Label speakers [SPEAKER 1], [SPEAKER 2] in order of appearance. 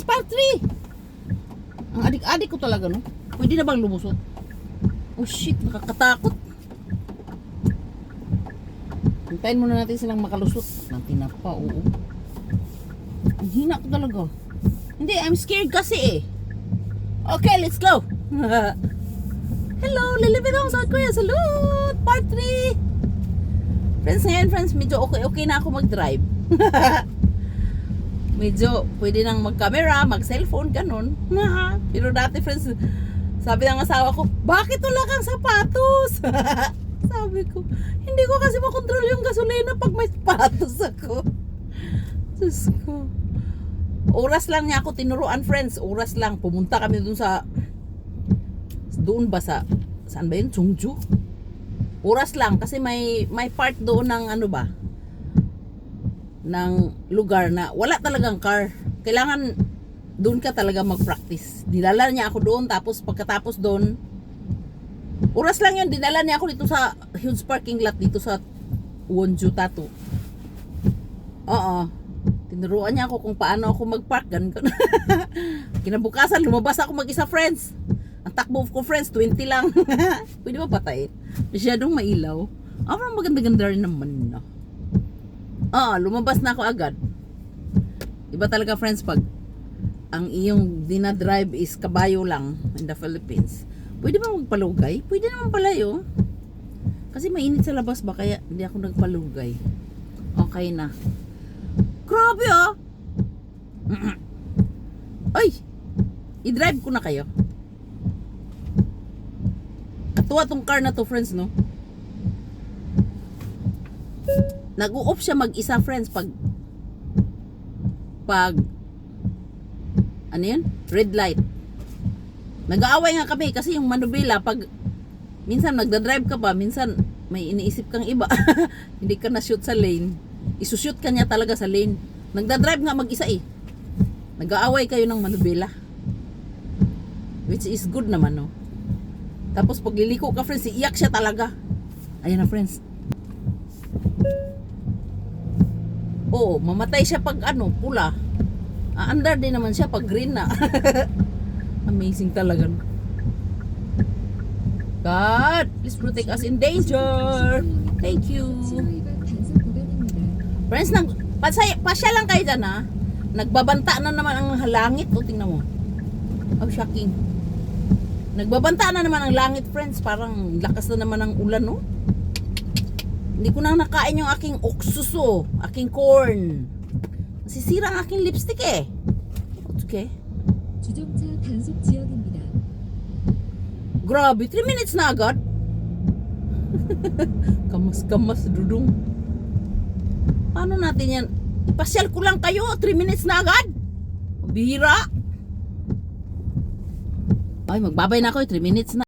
[SPEAKER 1] Part 3. Ang adik-adik ko talaga, no? Pwede na bang lumusot? Oh shit, nakakatakot. Hintayin muna natin silang makalusot. Natin na pa, oo. Ang hina ko talaga. Hindi, I'm scared kasi eh. Okay, let's go. Hello, Lilibidong South Korea. Salute! Part 3. Friends, ngayon friends, medyo okay na ako mag-drive. Medyo pwede nang mag-camera, mag-cellphone, ganun. Pero dati friends, sabi ng asawa ko, bakit wala kang sapatos? Sabi ko, hindi ko kasi makontrol yung gasolina pag may sapatos ako. Diyos ko. Oras lang niya ako tinuruan friends, oras lang. Pumunta kami doon ba sa, saan ba yun? Chungju? Oras lang kasi may part doon ng ano ba? Ng lugar na wala talagang car. Kailangan doon ka talaga mag-practice. Dinala niya ako doon, tapos pagkatapos doon, oras lang yun, dinala niya ako dito sa huge parking lot dito sa Wonju Tattoo. Oo. Tinuruan niya ako kung paano ako mag-park. Ganun. Kinabukasan, lumabas ako mag-isa friends. Ang takbo ko friends, 20 lang. Pwede ba patayin? Masyadong mailaw. Parang maganda-ganda rin naman na. Lumabas na ako agad. Iba talaga friends pag ang iyong dinadrive is kabayo lang in the Philippines. Pwede ba magpalugay? Pwede naman pala yun. Kasi mainit sa labas ba kaya hindi ako nagpalugay. Okay na. Grabe Ay! I-drive ko na kayo. Katuwa tong car na to friends, no? Nag-u-off siya mag-isa friends pag ano yun? Red light. Nag-aaway nga kami kasi yung manubela pag minsan nagda-drive ka pa, minsan may iniisip kang iba. Hindi ka na-shoot sa lane. Isushoot ka niya talaga sa lane. Nagda-drive nga mag-isa eh. Nag-aaway kayo ng manubela. Which is good naman, no? Tapos pag liliko ka friends, iiyak siya talaga. Ayan na friends. Oo, mamatay siya pag pula. Aandar din naman siya pag green na. Amazing talaga. God, please protect us in danger. Thank you. Friends, pasya lang kayo dyan ha. Nagbabanta na naman ang langit. O, tingnan mo. Oh, shocking. Nagbabanta na naman ang langit, friends. Parang lakas na naman ang ulan, no? Hindi ko na nakain yung aking oksuso, aking corn. Nasisira ang aking lipstick eh. Okay.
[SPEAKER 2] 주정차 단속 지역입니다.
[SPEAKER 1] Grabe, 3 minutes na agad. Kamas-kamas, dudong. Paano natin yan? Ipasyal ko lang kayo, 3 minutes na agad. Bihira. Ay, magbabay na ako, 3 minutes na.